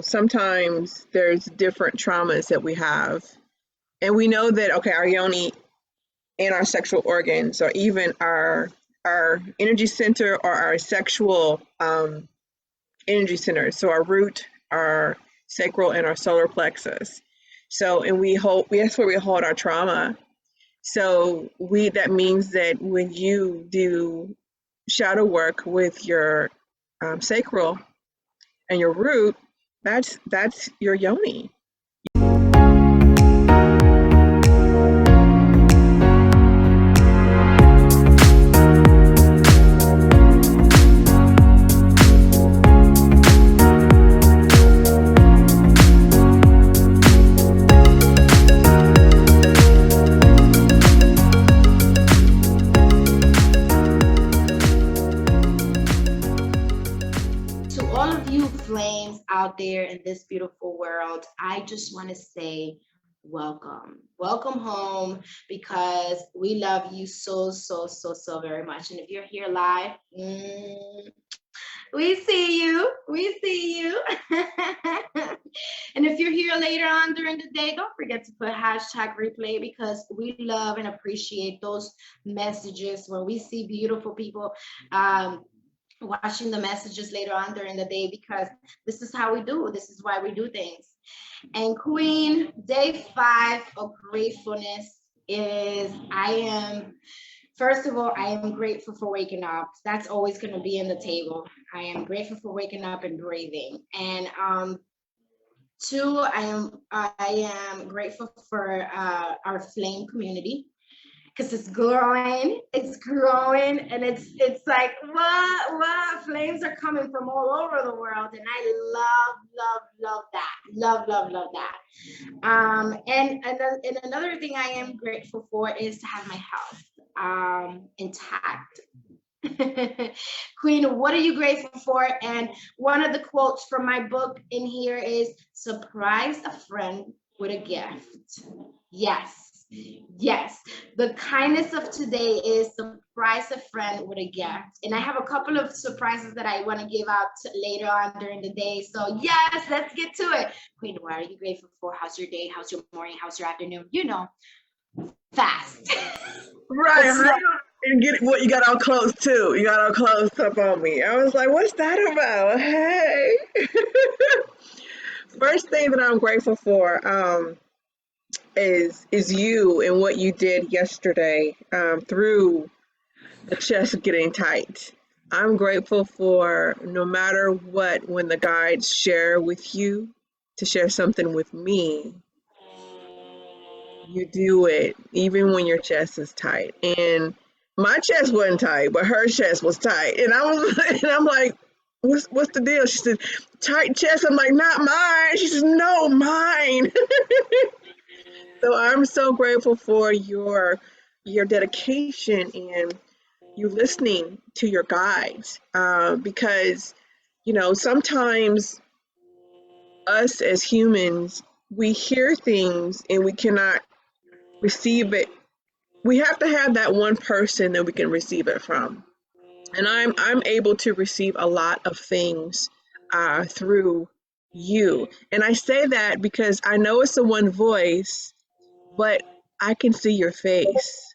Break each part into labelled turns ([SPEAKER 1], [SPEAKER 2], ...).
[SPEAKER 1] sometimes there's different traumas that we have. And we know that, okay, our yoni and our sexual organs, or even our energy center, or our sexual energy centers. So our root, our sacral, and our solar plexus. So, and that's where we hold our trauma. So that means that when you do shadow work with your sacral and your root, that's your yoni.
[SPEAKER 2] To all of you flames out there in this beautiful world, I just want to say welcome. Welcome home, because we love you so, so, so, so very much. And if you're here live, we see you. We see you. And if you're here later on during the day, don't forget to put #replay, because we love and appreciate those messages when we see beautiful people watching the messages later on during the day, because this is how we do. This is why we do things. And Queen, day 5 of gratefulness is, first of all, I am grateful for waking up. That's always going to be in the table. I am grateful for waking up and breathing. And 2, I am grateful for our flame community, because it's growing, and it's like, what flames are coming from all over the world, and I love that. And another thing I am grateful for is to have my health intact. Queen, what are you grateful for? And one of the quotes from my book in here is, surprise a friend with a gift. Yes, the kindness of today is surprise a friend with a gift. And I have a couple of surprises that I want to give out later on during the day. So yes, let's get to it. Queen, what are you grateful for? How's your day? How's your morning? How's your afternoon? Fast.
[SPEAKER 1] Right. And get what you got all close too. You got all close up on me. I was like, what's that about? Hey. First thing that I'm grateful for is you and what you did yesterday through the chest getting tight. I'm grateful for, no matter what, when the guides share with you to share something with me, you do it even when your chest is tight. And my chest wasn't tight, but her chest was tight. And I'm like, what's the deal? She said, tight chest. I'm like, not mine. She says, no, mine. So I'm so grateful for your dedication and you listening to your guides, because sometimes us as humans, we hear things and we cannot receive it. We have to have that one person that we can receive it from. And I'm able to receive a lot of things through you. And I say that because I know it's a one voice, but I can see your face.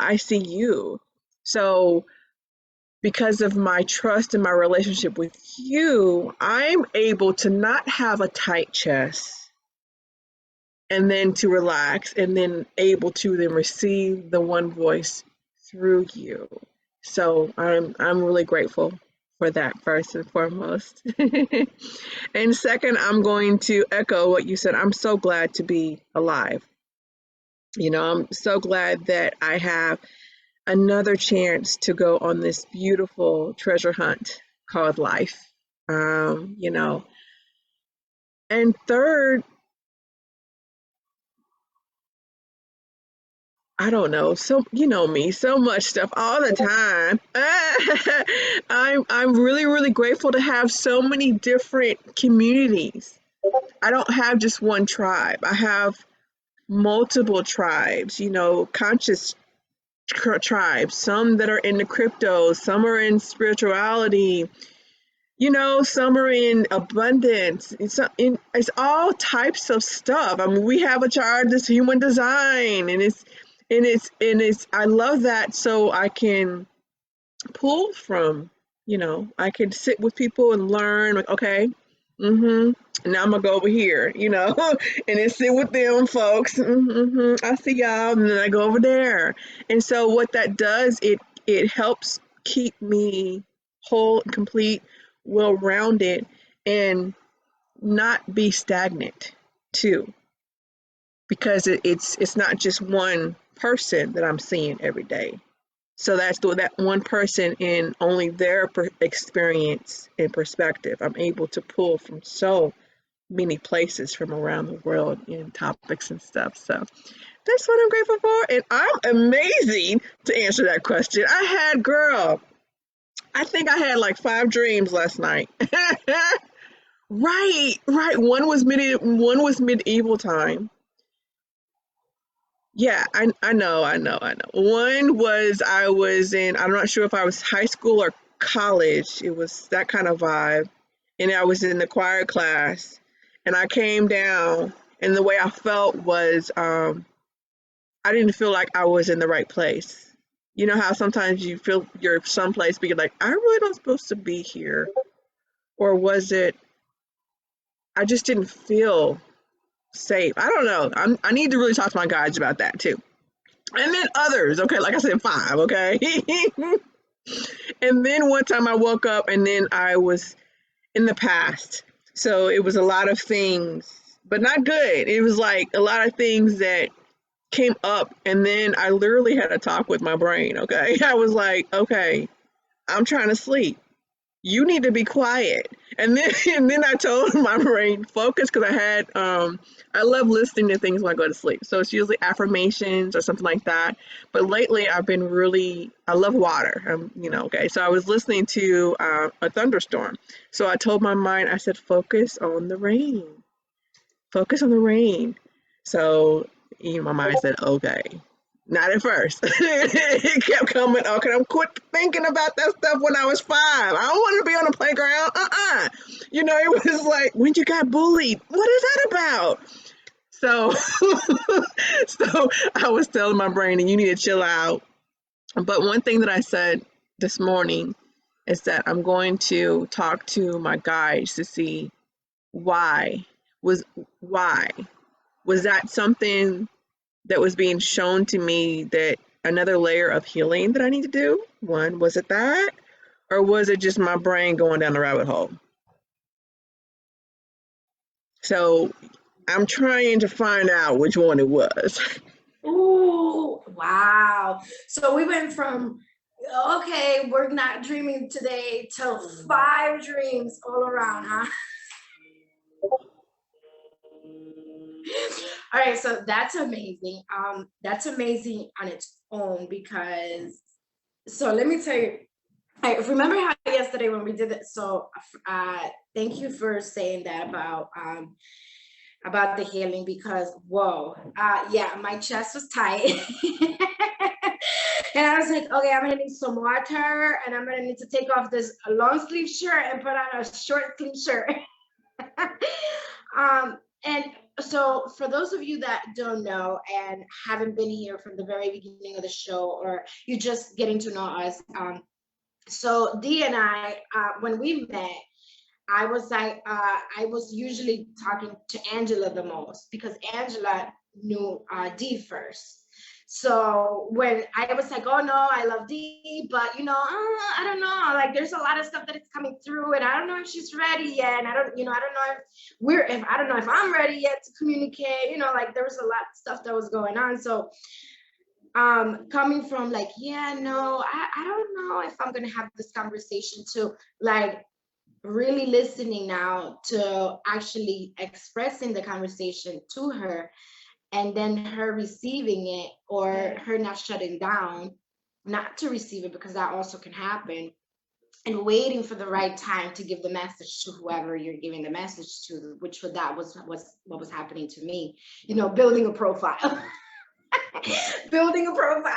[SPEAKER 1] I see you. So because of my trust and my relationship with you, I'm able to not have a tight chest and then to relax and then able to then receive the one voice through you. So I'm really grateful for that, first and foremost. And second, I'm going to echo what you said. I'm so glad to be alive. I'm so glad that I have another chance to go on this beautiful treasure hunt called life. And third, I don't know. So me, so much stuff all the time. I'm really, really grateful to have so many different communities. I don't have just one tribe. I have multiple tribes, conscious tribes, some that are into crypto, some are in spirituality, you know, some are in abundance. It's all types of stuff. I mean, we have a chart, this human design, and it's I love that, so I can pull from, you know, I can sit with people and learn, like, okay, now I'm gonna go over here, you know, and then sit with them folks. I see y'all, and then I go over there. And so what that does, it helps keep me whole, complete, well-rounded, and not be stagnant too, because it's not just one person that I'm seeing every day. So that's that one person in only their experience and perspective. I'm able to pull from so many places from around the world in topics and stuff. So that's what I'm grateful for. And I'm amazing to answer that question. I think I had like 5 dreams last night. Right. One was medieval time. Yeah, I know. One was I was in, I'm not sure if I was high school or college. It was that kind of vibe. And I was in the choir class, and I came down, and the way I felt was I didn't feel like I was in the right place. You know how sometimes you feel you're someplace, but you're like, I really not supposed to be here. Or was it, I just didn't feel safe. I don't know. I need to really talk to my guides about that too. And then others, okay, like I said, 5, okay. And then one time I woke up, and then I was in the past. So it was a lot of things, but not good. It was like a lot of things that came up, and then I literally had a talk with my brain, okay? I was like, okay, I'm trying to sleep. You need to be quiet. And then and then I told my brain, focus, because I love listening to things when I go to sleep. So it's usually affirmations or something like that. But lately I've been really, I love water. You know, okay. So I was listening to a thunderstorm. So I told my mind, I said, focus on the rain. Focus on the rain. So, you know, my mind said, okay. Not at first. It kept coming. Okay, I'm quit thinking about that stuff when I was 5. I don't want to be on the playground. You know, it was like, when you got bullied, what is that about? So, so I was telling my brain, and you need to chill out. But one thing that I said this morning is that I'm going to talk to my guides to see why was why was that something that was being shown to me, that another layer of healing that I need to do? One, was it that? Or was it just my brain going down the rabbit hole? So I'm trying to find out which one it was.
[SPEAKER 2] Ooh, wow. So we went from, okay, we're not dreaming today, to 5 dreams all around, huh? All right, so that's amazing. That's amazing on its own, because, so let me tell you, I remember how yesterday when we did it. So thank you for saying that about the healing, because whoa, yeah, my chest was tight. And I was like, okay, I'm gonna need some water, and I'm gonna need to take off this long sleeve shirt and put on a short sleeve shirt. And so for those of you that don't know and haven't been here from the very beginning of the show, or you're just getting to know us, so Dee and I, when we met, I was like, I was usually talking to Angela the most, because Angela knew Dee first. So when I was like, oh no, I love Dee, but you know, I don't know, like there's a lot of stuff that is coming through, and I don't know if she's ready yet, and I don't know if I don't know if I'm ready yet to communicate, you know, like there was a lot of stuff that was going on. So coming from like, yeah, no, I don't know if I'm gonna have this conversation, to like really listening now to actually expressing the conversation to her, and then her receiving it, or her not shutting down not to receive it, because that also can happen, and waiting for the right time to give the message to whoever you're giving the message to, which that was what was happening to me, you know, building a profile. Building a profile.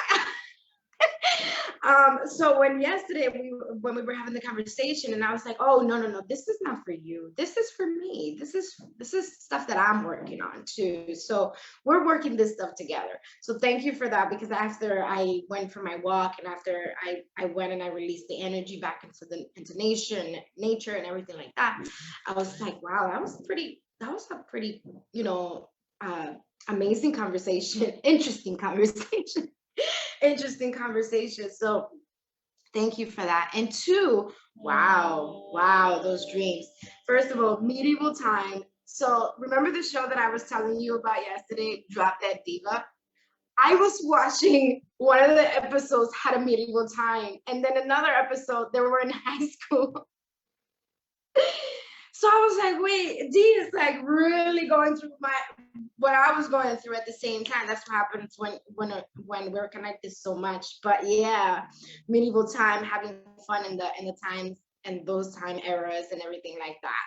[SPEAKER 2] So when yesterday when we were having the conversation, and I was like, oh no, this is not for you. This is for me. This is stuff that I'm working on too. So we're working this stuff together. So thank you for that, because after I went for my walk, and after I went and I released the energy back into nature and everything like that, I was like, wow, that was a pretty, amazing conversation, interesting conversation. Interesting conversation. So thank you for that. And two, wow, those dreams. First of all, medieval time. So remember the show that I was telling you about yesterday, Drop Dead Diva? I was watching one of the episodes had a medieval time, and then another episode they were in high school. So I was like, wait, Dee is like really going through what I was going through at the same time. That's what happens when we're connected so much. But yeah, medieval time, having fun in the times and those time eras and everything like that.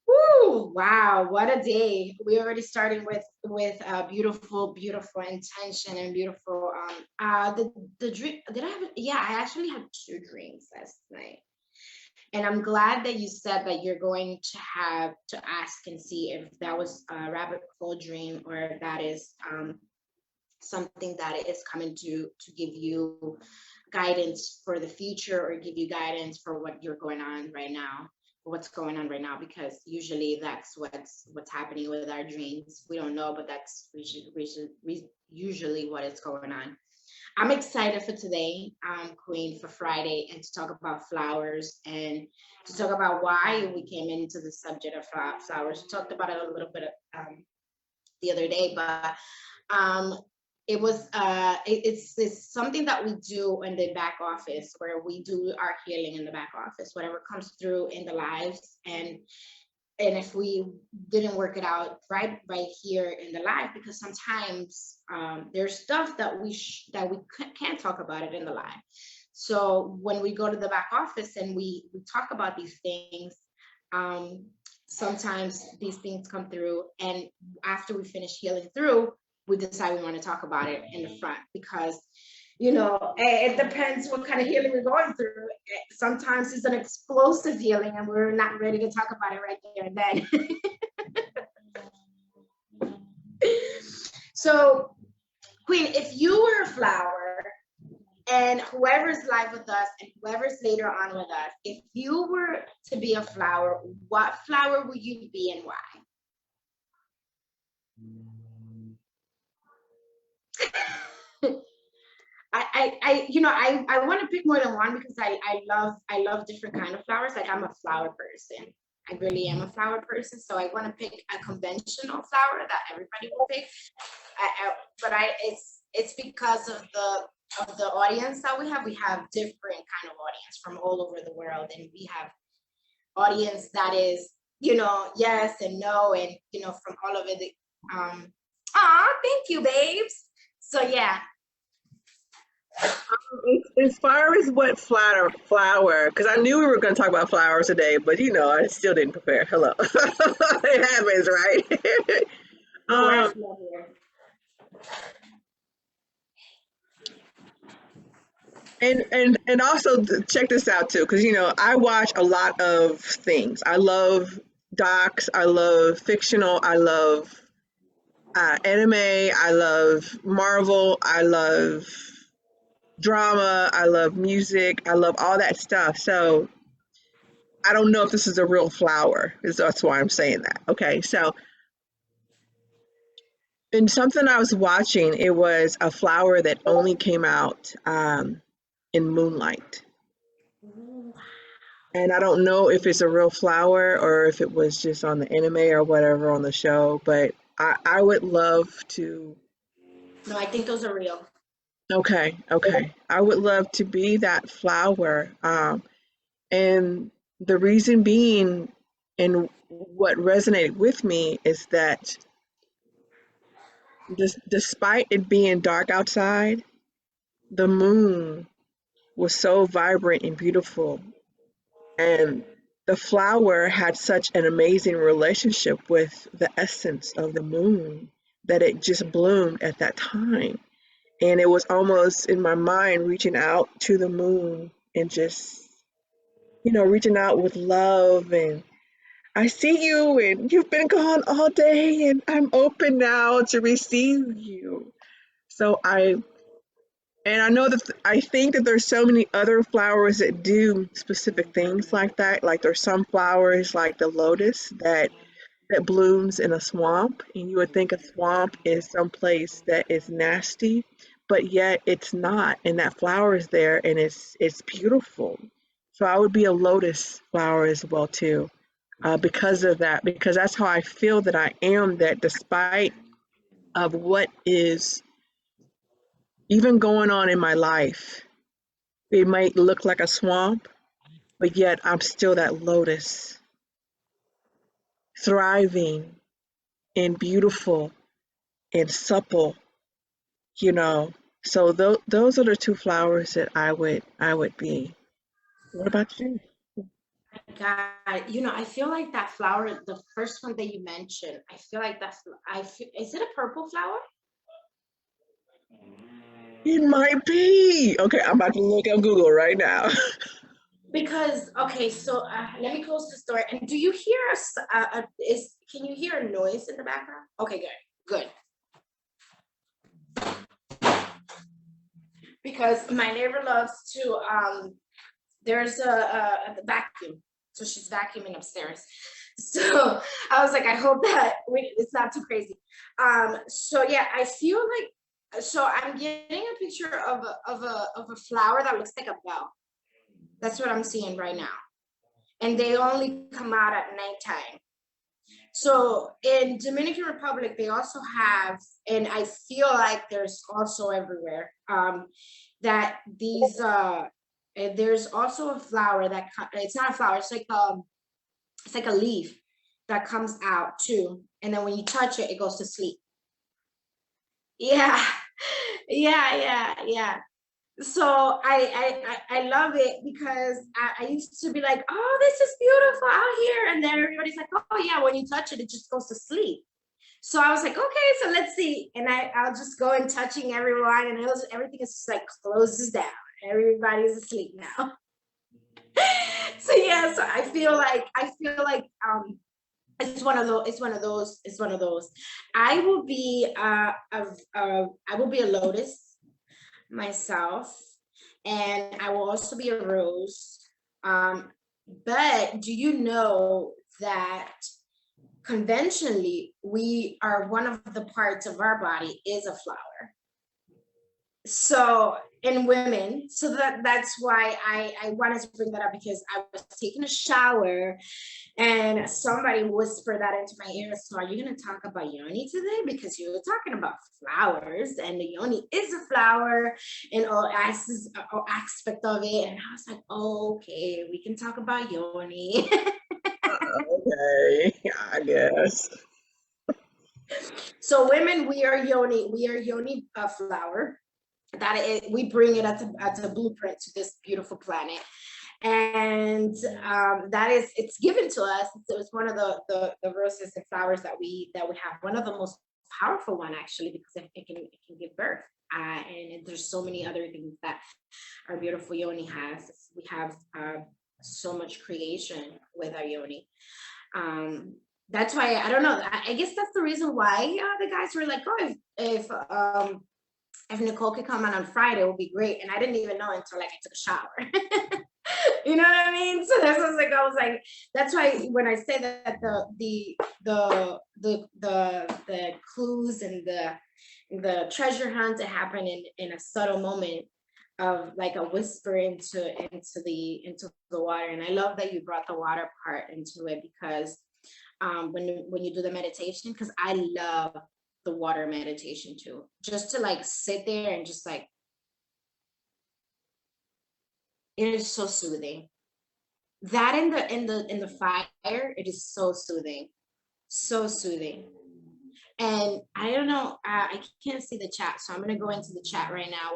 [SPEAKER 2] Woo! Wow, what a day. We already started with beautiful intention and beautiful the dream. I actually had two dreams last night. And I'm glad that you said that you're going to have to ask and see if that was a rabbit hole dream, or if that is something that is coming to give you guidance for the future, or give you guidance for what you're going on right now, what's going on right now, because usually that's what's happening with our dreams. We don't know, but that's usually what is going on. I'm excited for today, Queen, for Friday, and to talk about flowers, and to talk about why we came into the subject of flowers. We talked about it a little bit the other day, but it's something that we do in the back office, where we do our healing in the back office, whatever comes through in the lives, and if we didn't work it out right here in the live, because sometimes there's stuff that we can't talk about it in the live. So when we go to the back office and we talk about these things, sometimes these things come through, and after we finish healing through, we decide we want to talk about it in the front, because it depends what kind of healing we're going through. Sometimes it's an explosive healing, and we're not ready to talk about it right there and then. So, Queen, if you were a flower, and whoever's live with us and whoever's later on with us, if you were to be a flower, what flower would you be and why? I want to pick more than one, because I love different kind of flowers. Like, I'm a flower person. I really am a flower person. So I want to pick a conventional flower that everybody will pick. It's because of the audience that we have. We have different kind of audience from all over the world, and we have audience that is, yes and no, and from all over the thank you, babes. So yeah.
[SPEAKER 1] As far as what flower, because I knew we were going to talk about flowers today, but I still didn't prepare. Hello. It happens, right? And also check this out too, because I watch a lot of things. I love docs, I love fictional, I love anime, I love Marvel, I love drama, I love music, I love all that stuff. So I don't know if this is a real flower. That's why I'm saying that. Okay, so in something I was watching, it was a flower that only came out in moonlight. And I don't know if it's a real flower or if it was just on the anime or whatever on the show, but I would love to.
[SPEAKER 2] No, I think those are real.
[SPEAKER 1] Okay. I would love to be that flower. And the reason being, and what resonated with me, is that despite it being dark outside, the moon was so vibrant and beautiful. And the flower had such an amazing relationship with the essence of the moon that it just bloomed at that time. And it was almost in my mind reaching out to the moon and just, reaching out with love and I see you and you've been gone all day and I'm open now to receive you. So I know that I think that there's so many other flowers that do specific things like that. Like there's some flowers like the lotus that blooms in a swamp, and you would think a swamp is someplace that is nasty, but yet it's not. And that flower is there, and it's beautiful. So I would be a lotus flower as well too, because of that. Because that's how I feel that I am. That despite of what is even going on in my life, it might look like a swamp, but yet I'm still that lotus, thriving and beautiful and supple, you know. So those are the two flowers that I would be. What about you?
[SPEAKER 2] God, you know, I feel like that flower, the first one that you mentioned, I feel like is it a purple flower?
[SPEAKER 1] It might be. Okay, I'm about to look on Google right now.
[SPEAKER 2] Because okay, so let me close this door. And do you hear can you hear a noise in the background? Okay, good, because my neighbor loves to there's a vacuum, so she's vacuuming upstairs. So I was like, I hope that it's not too crazy. So yeah, I feel like, so I'm getting a picture of a flower that looks like a bell. That's what I'm seeing right now. And they only come out at nighttime. So in Dominican Republic, they also have, and I feel like there's also everywhere, that these, there's also a flower that, it's not a flower, it's like a leaf that comes out too. And then when you touch it, it goes to sleep. Yeah, yeah. So I love it because I used to be like, oh, this is beautiful out here, and then everybody's like, oh yeah, when you touch it, it just goes to sleep. So I was like, okay, so let's see, and I'll just go and touching everyone, and everything is just like closes down. Everybody's asleep now. So yeah, so I feel like it's one of those. I will be a lotus myself, and I will also be a rose. But do you know that conventionally we are, one of the parts of our body is a flower? So in women, so that's why I wanted to bring that up, because I was taking a shower and somebody whispered that into my ear. So are you going to talk about yoni today? Because you were talking about flowers, and the yoni is a flower in all aspect of it. And I was like, oh, okay, we can talk about yoni.
[SPEAKER 1] Okay, I guess.
[SPEAKER 2] So women, we are yoni flower. We bring it as a blueprint to this beautiful planet. And it's given to us. It's one of the roses and flowers that we have, one of the most powerful one, actually, because it can give birth, and there's so many other things that our beautiful yoni has. We have so much creation with our yoni. That's why, I don't know, I guess that's the reason why the guys were like, oh, if Nicole could come on Friday, it would be great. And I didn't even know until like I took a shower. You know what I mean? So I was like, that's why when I say that the clues and the treasure hunt to happen in a subtle moment of like a whisper into the water. And I love that you brought the water part into it, because when you do the meditation, because I love the water meditation too, just to like sit there and just like, it is so soothing. That in the fire, it is so soothing, so soothing. And I don't know, I can't see the chat, so I'm gonna go into the chat right now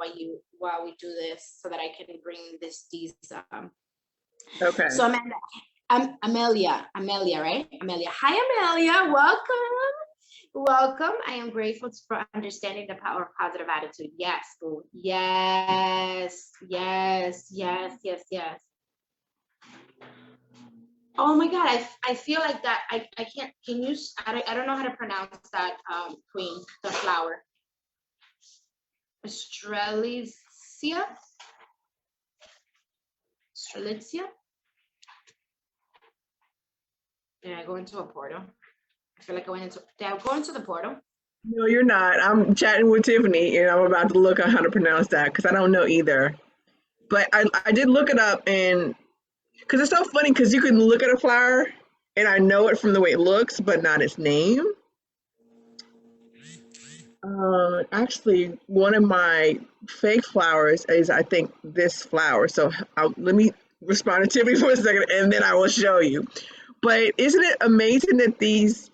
[SPEAKER 2] while we do this, so that I can bring these
[SPEAKER 1] Okay.
[SPEAKER 2] So Amanda, Amelia, right? Amelia, hi Amelia, welcome. Welcome. I am grateful for understanding the power of positive attitude. Yes, boo. Yes, yes, yes, yes, yes. Oh my God, I feel like that. I can't, can you, I don't know how to pronounce that, queen, the flower. Strelitzia? Strelitzia? Did I go into a portal? I feel like I went into, did I go into the portal?
[SPEAKER 1] No, you're not. I'm chatting with Tiffany, and I'm about to look at how to pronounce that because I don't know either. But I did look it up, and because it's so funny because you can look at a flower, and I know it from the way it looks, but not its name. Actually, one of my fake flowers is, I think, this flower. So let me respond to Tiffany for a second, and then I will show you. But isn't it amazing that these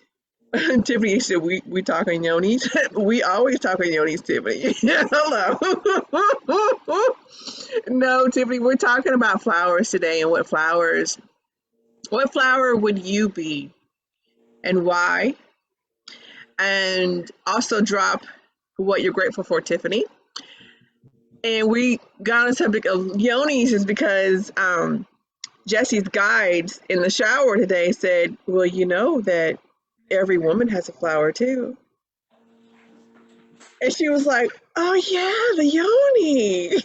[SPEAKER 1] Tiffany said we talking yonis? We always talking yonis, Tiffany. Hello. No, Tiffany, we're talking about flowers today and what flower would you be and why? And also drop what you're grateful for, Tiffany. And we got on the subject of yonis is because Jesse's guides in the shower today said, well, you know that every woman has a flower too. And she was like, oh yeah, the yoni.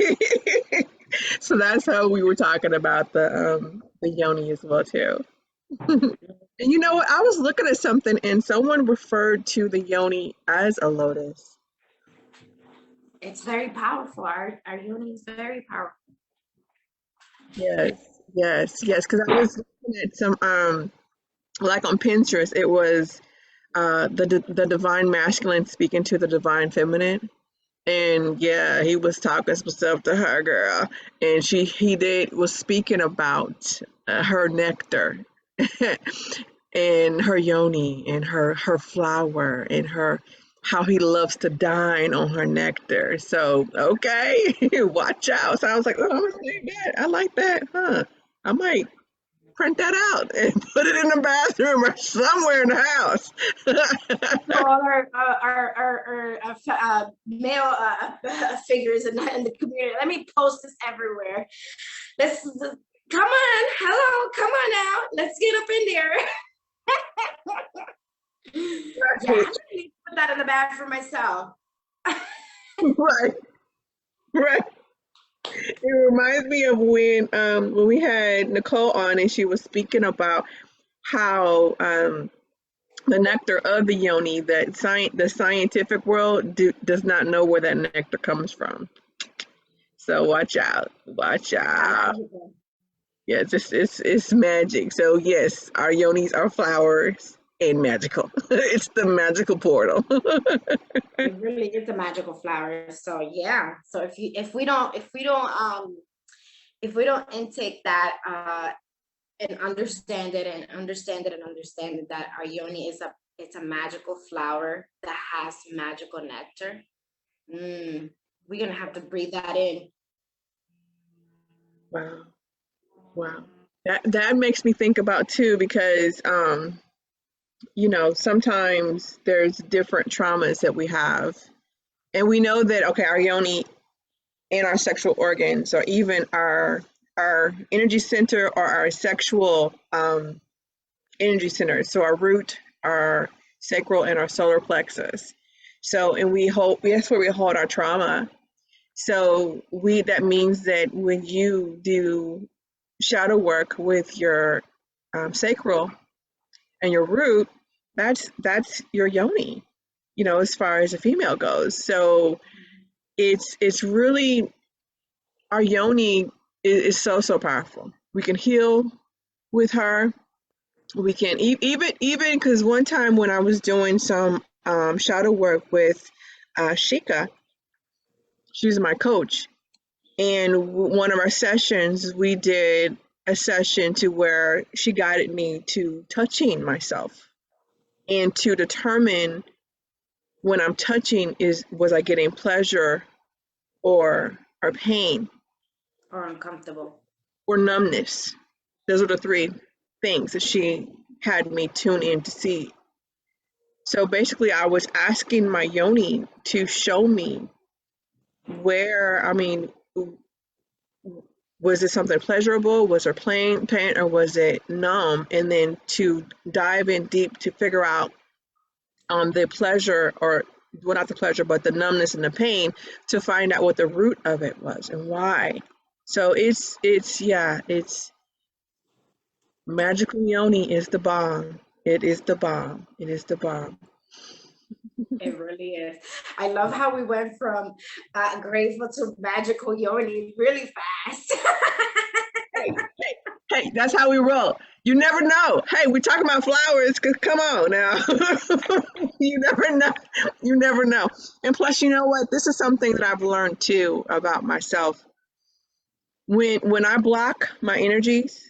[SPEAKER 1] So that's how we were talking about the yoni as well too. And you know what? I was looking at something and someone referred to the yoni as a lotus.
[SPEAKER 2] It's very powerful. Our Yoni is very powerful.
[SPEAKER 1] Yes, yes. Because I was looking at some like on Pinterest, it was the divine masculine speaking to the divine feminine. And yeah, he was talking some stuff to her girl, and was speaking about her nectar and her yoni and her flower and her how he loves to dine on her nectar. So okay, watch out. So I was like, oh, I'm gonna say that. I like that, huh? I might print that out and put it in the bathroom or somewhere in the house.
[SPEAKER 2] So all our male figures in the community. Let me post this everywhere. Let's come on, hello, come on now. Let's get up in there. Yeah, I need to put that in the bathroom myself.
[SPEAKER 1] Right, right. It reminds me of when we had Nicole on and she was speaking about how the nectar of the yoni that the scientific world does not know where that nectar comes from. So watch out, watch out. Yeah, it's magic. So yes, our yonis are flowers and magical. It's the magical portal.
[SPEAKER 2] It really is a magical flower. So yeah. So if we don't intake that and understand it that our yoni is it's a magical flower that has magical nectar. We're gonna have to breathe that in.
[SPEAKER 1] Wow. Wow. That makes me think about too because you know, sometimes there's different traumas that we have. And we know that okay, our yoni and our sexual organs or even our energy center or our sexual energy centers. So our root, our sacral and our solar plexus. So and that's where we hold our trauma. So that means that when you do shadow work with your sacral and your root, that's your yoni, you know, as far as a female goes. So it's really our yoni is so powerful. We can heal with her. We can even because one time when I was doing some shadow work with Shika, she was my coach, and one of our sessions we did a session to where she guided me to touching myself and to determine when I'm touching was I getting pleasure or pain
[SPEAKER 2] Or uncomfortable.
[SPEAKER 1] or numbness. Those are the three things that she had me tune in to see. So basically, I was asking my yoni to show me where, I mean, was it something pleasurable? Was there pain, or was it numb? And then to dive in deep to figure out the pleasure, or well, not the pleasure, but the numbness and the pain, to find out what the root of it was and why. So it's magical yoni is the bomb. It is the bomb. It is the bomb.
[SPEAKER 2] It really is. I love how we went from grateful to magical yoni really fast.
[SPEAKER 1] Hey, that's how we roll. You never know. Hey, we're talking about flowers. Come on now. You never know. You never know. And plus, you know what? This is something that I've learned too about myself. When I block my energies,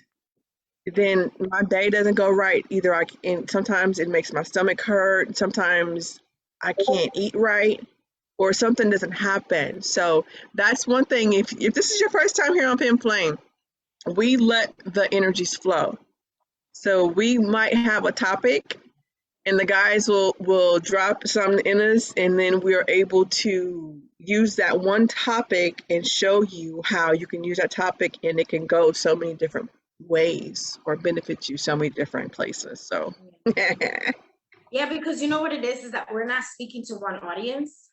[SPEAKER 1] then my day doesn't go right. Either and sometimes it makes my stomach hurt. Sometimes I can't eat right, or something doesn't happen. So that's one thing. If this is your first time here on Pin Flame, we let the energies flow. So we might have a topic, and the guys will drop some in us, and then we're able to use that one topic and show you how you can use that topic, and it can go so many different ways or benefit you so many different places. So
[SPEAKER 2] yeah, because you know what it is that we're not speaking to one audience.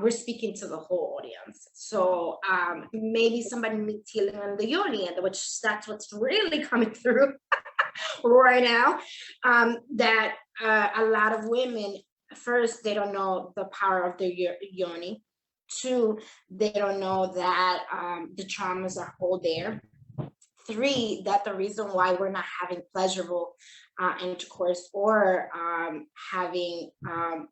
[SPEAKER 2] We're speaking to the whole audience. So maybe somebody needs healing on the yoni, which that's what's really coming through right now. That a lot of women, first, they don't know the power of their yoni. Two, they don't know that the traumas are all there. Three, that the reason why we're not having pleasurable intercourse or having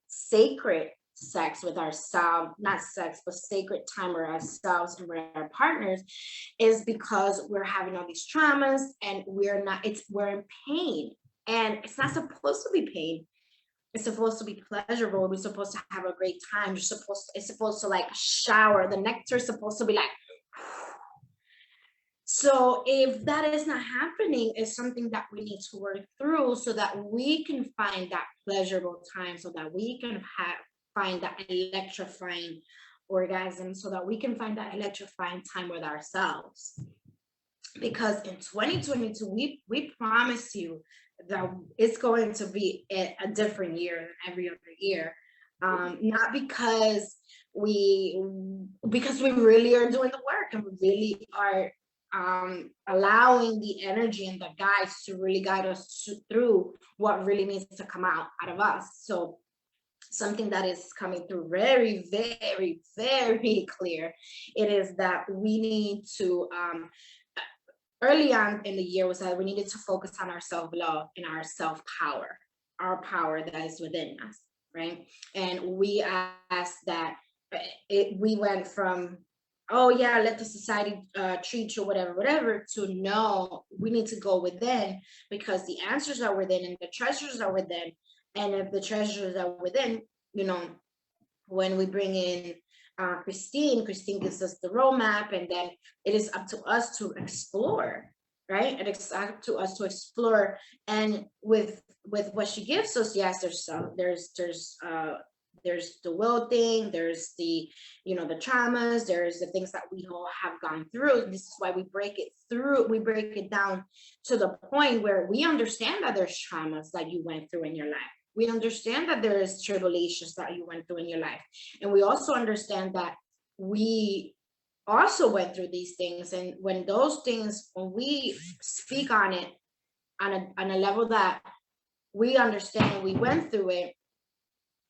[SPEAKER 2] sacred sex with ourselves, not sex, but sacred time with ourselves and with our partners, is because we're having all these traumas and we're in pain. And it's not supposed to be pain. It's supposed to be pleasurable. We're supposed to have a great time. It's supposed to like shower. The nectar is supposed to be like. So if that is not happening, it's something that we need to work through so that we can find that pleasurable time, so that we can find that electrifying orgasm, so that we can find that electrifying time with ourselves. Because in 2022, we promise you that it's going to be a different year than every other year. Not because we really are doing the work, and we really are allowing the energy and the guides to really guide us through what really needs to come out of us. So something that is coming through very, very, very clear, it is that we need to, early on in the year was that we needed to focus on our self-love and our self-power, our power that is within us, right? And we asked that, we went from, oh yeah, let the society treat you whatever, to no, we need to go within, because the answers are within and the treasures are within. And if the treasures are within, you know, when we bring in Christine gives us the roadmap, and then it is up to us to explore, right? It's up to us to explore. And with what she gives us, yes, there's the will thing, there's the, you know, the traumas, there's the things that we all have gone through. This is why we break it down to the point where we understand that there's traumas that you went through in your life. We understand that there is tribulations that you went through in your life. And we also understand that we also went through these things. And when we speak on it on a level that we understand we went through it,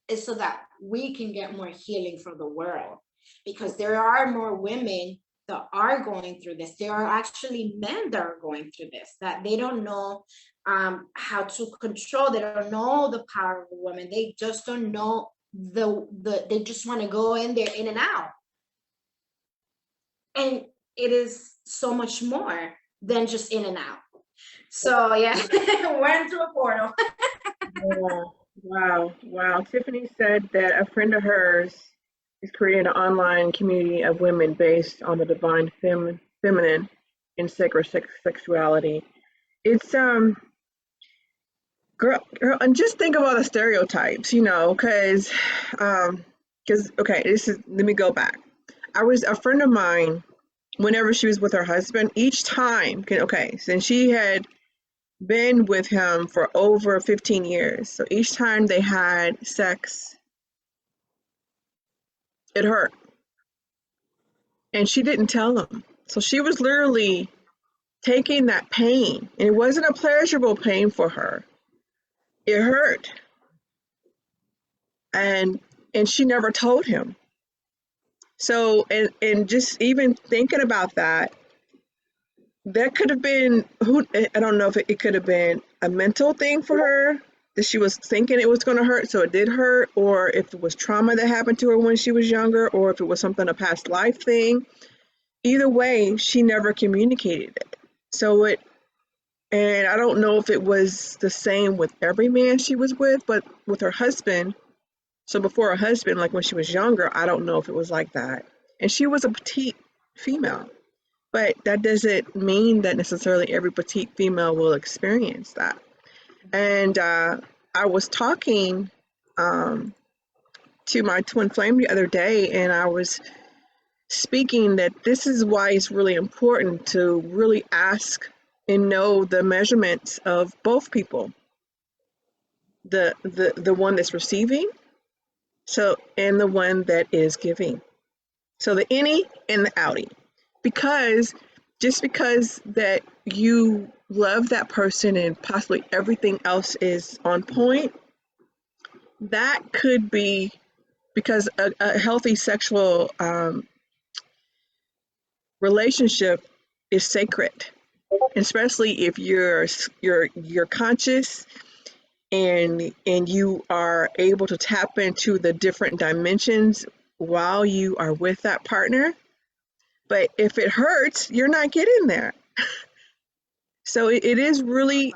[SPEAKER 2] is so that we can get more healing for the world. Because there are more women that are going through this. There are actually men that are going through this, that they don't know how to control. They don't know the power of a woman. They just don't know they just want to go in there, in and out. And it is so much more than just in and out. So yeah, went through a portal.
[SPEAKER 1] Wow. Tiffany said that a friend of hers is creating an online community of women based on the divine feminine and sacred sexuality. It's girl, and just think of all the stereotypes, because, okay, let me go back. I was a friend of mine, whenever she was with her husband, each time, okay, since she had been with him for over 15 years, so each time they had sex, it hurt. And she didn't tell him. So she was literally taking that pain, and it wasn't a pleasurable pain for her. It hurt. And she never told him. So, and just even thinking about that, that could have been, I don't know if it could have been a mental thing for her, that she was thinking it was going to hurt, so it did hurt, or if it was trauma that happened to her when she was younger, or if it was something, a past life thing. Either way, she never communicated it. So and I don't know if it was the same with every man she was with, but with her husband, so before her husband, like when she was younger, I don't know if it was like that. And she was a petite female, but that doesn't mean that necessarily every petite female will experience that. And I was talking to my twin flame the other day, and I was speaking that this is why it's really important to really ask and know the measurements of both people, the one that's receiving, so, and the one that is giving, so the innie and the outie, because just because that you love that person and possibly everything else is on point, that could be because a healthy sexual relationship is sacred, especially if you're conscious and you are able to tap into the different dimensions while you are with that partner. But if it hurts, you're not getting there. So it's really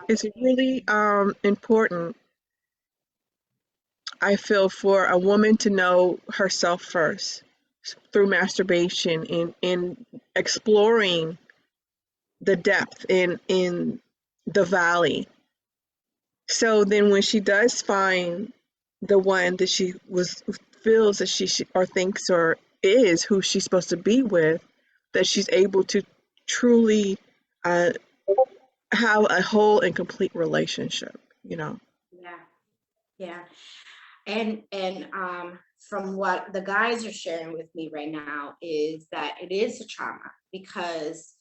[SPEAKER 1] important, I feel, for a woman to know herself first through masturbation in exploring the depth in the valley. So then when she does find the one that she feels that she should, or thinks or is who she's supposed to be with, that she's able to truly uh, have a whole and complete relationship,
[SPEAKER 2] Yeah, yeah. And from what the guys are sharing with me right now is that it is a trauma, because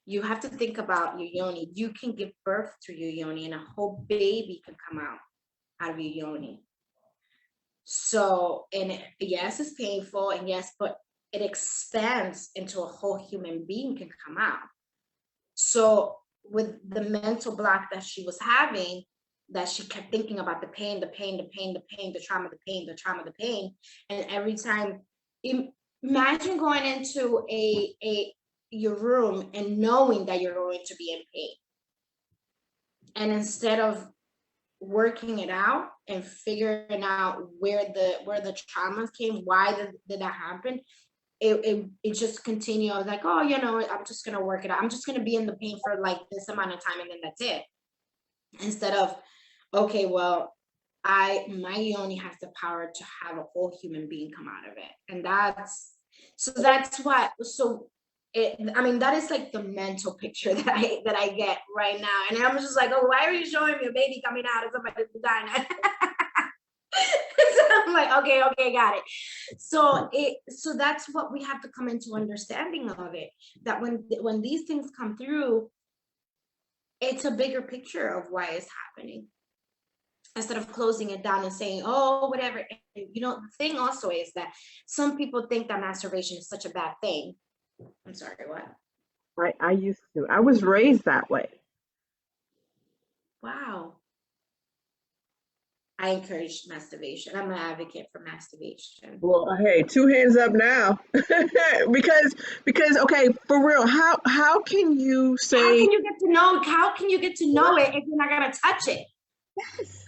[SPEAKER 2] you have to think about your yoni. You can give birth to your yoni and a whole baby can come out of your yoni. So, and yes, it's painful, and yes, but it expands into a whole human being can come out. So with the mental block that she was having, that she kept thinking about the pain, the pain, the pain, the pain, the trauma, the pain, the trauma, the pain. And every time, imagine going into your room and knowing that you're going to be in pain. And instead of working it out and figuring out where the traumas came, why did that happen, it just continued. I was like, oh, I'm just gonna work it out. I'm just gonna be in the pain for like this amount of time and then that's it. Instead of, okay, well, my yoni has the power to have a whole human being come out of it. And that's what, that is like the mental picture that I get right now. And I'm just like, oh, why are you showing me a baby coming out of somebody's vagina? So I'm like, okay, got it. So that's what we have to come into understanding of it, that when these things come through, it's a bigger picture of why it's happening, instead of closing it down and saying, oh, whatever. The thing also is that some people think that masturbation is such a bad thing. I'm sorry, what?
[SPEAKER 1] I used to. I was raised that way.
[SPEAKER 2] Wow. I encourage masturbation. I'm an advocate for masturbation.
[SPEAKER 1] Well, hey, two hands up now. because okay, for real, how can you say,
[SPEAKER 2] how can you get to know it if you're not gonna touch it?
[SPEAKER 1] Yes.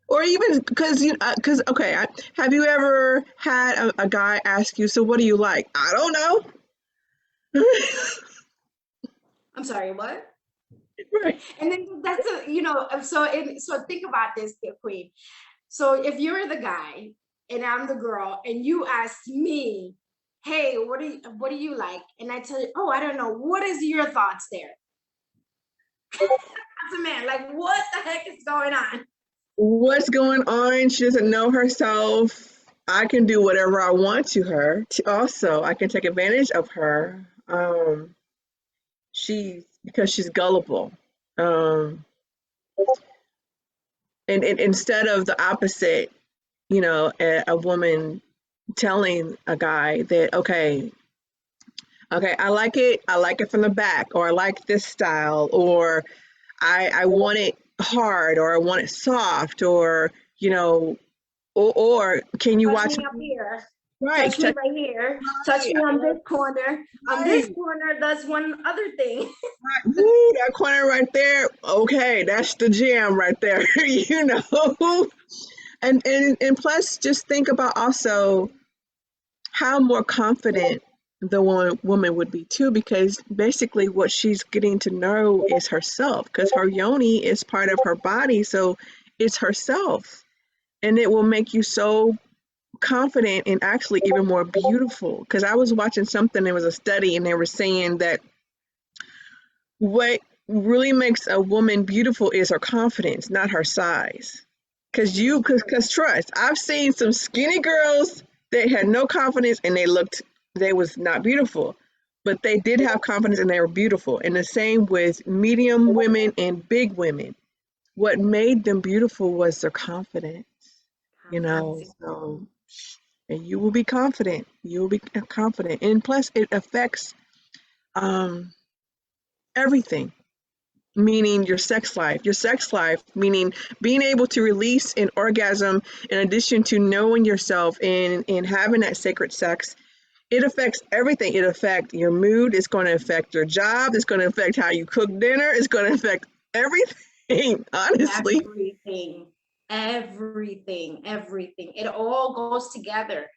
[SPEAKER 1] Or even because okay, have you ever had a guy ask you, so what do you like? I don't know.
[SPEAKER 2] I'm sorry, what?
[SPEAKER 1] Right.
[SPEAKER 2] And then that's a, you know, so think about this, dear queen. So if you're the guy and I'm the girl and you ask me, hey, what do you like? And I tell you, oh, I don't know. What is your thoughts there? As a man, like what the heck is going on?
[SPEAKER 1] What's going on? She doesn't know herself. I can do whatever I want to her. Also, I can take advantage of her. Because she's gullible. Um, and instead of the opposite, you know, a woman telling a guy that, okay, I like it from the back, or I like this style, or I want it hard, or I want it soft, or, you know, or can you
[SPEAKER 2] Touch
[SPEAKER 1] watch
[SPEAKER 2] me up here.
[SPEAKER 1] right,
[SPEAKER 2] Touch me right here. Touch
[SPEAKER 1] right,
[SPEAKER 2] me on this corner. On this
[SPEAKER 1] right,
[SPEAKER 2] corner, that's one other thing.
[SPEAKER 1] right. Woo, that corner right there, okay, that's the jam right there, you know. And plus just think about also how more confident the woman would be too, because basically what she's getting to know is herself, because her yoni is part of her body, so it's herself, and it will make you so confident and actually even more beautiful. Because I was watching something, there was a study, and they were saying that what really makes a woman beautiful is her confidence, not her size. Because trust, I've seen some skinny girls that had no confidence and they was not beautiful, but they did have confidence and they were beautiful. And the same with medium women and big women. What made them beautiful was their confidence, you know.
[SPEAKER 2] Confidence.
[SPEAKER 1] So, and you will be confident. You will be confident, and plus, it affects um, everything. Meaning your sex life, meaning being able to release an orgasm in addition to knowing yourself and having that sacred sex, it affects everything. It affects your mood, it's going to affect your job, it's going to affect how you cook dinner, it's going to affect everything, honestly.
[SPEAKER 2] Everything. Everything. It all goes together.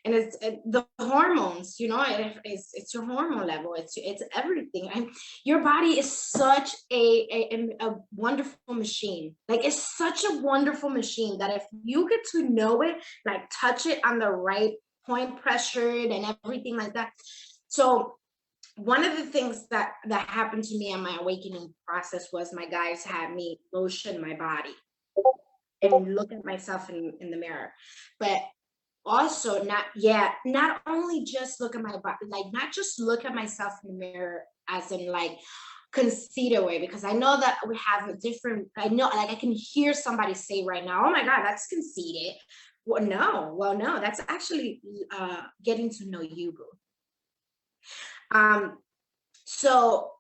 [SPEAKER 2] And the hormones, you know, it's your hormone level, it's everything. And your body is such a wonderful machine. Like it's such a wonderful machine that if you get to know it, like touch it on the right point, pressured and everything like that. So one of the things that happened to me on my awakening process was my guys had me lotion my body and look at myself in the mirror. But also not only just look at my body, like not just look at myself in the mirror as in like conceited way, because I know that we have a different, I know, like I can hear somebody say right now, oh my God, that's conceited. Well, no, that's actually getting to know you, boo. So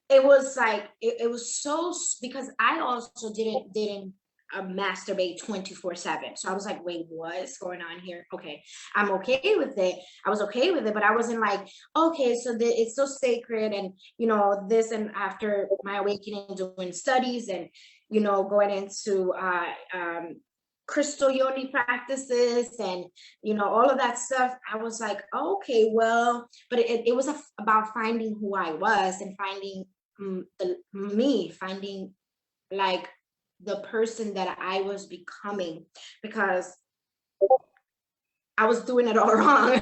[SPEAKER 2] it was like it was so, because I also didn't masturbate 24/7. So I was like, wait, what's going on here? Okay, I'm okay with it. I was okay with it, but I wasn't like, okay, so it's so sacred, and you know this. And after my awakening, doing studies and you know going into crystal yoni practices and you know all of that stuff, I was like, okay, well, but it was about finding who I was and finding finding like the person that I was becoming, because I was doing it all wrong.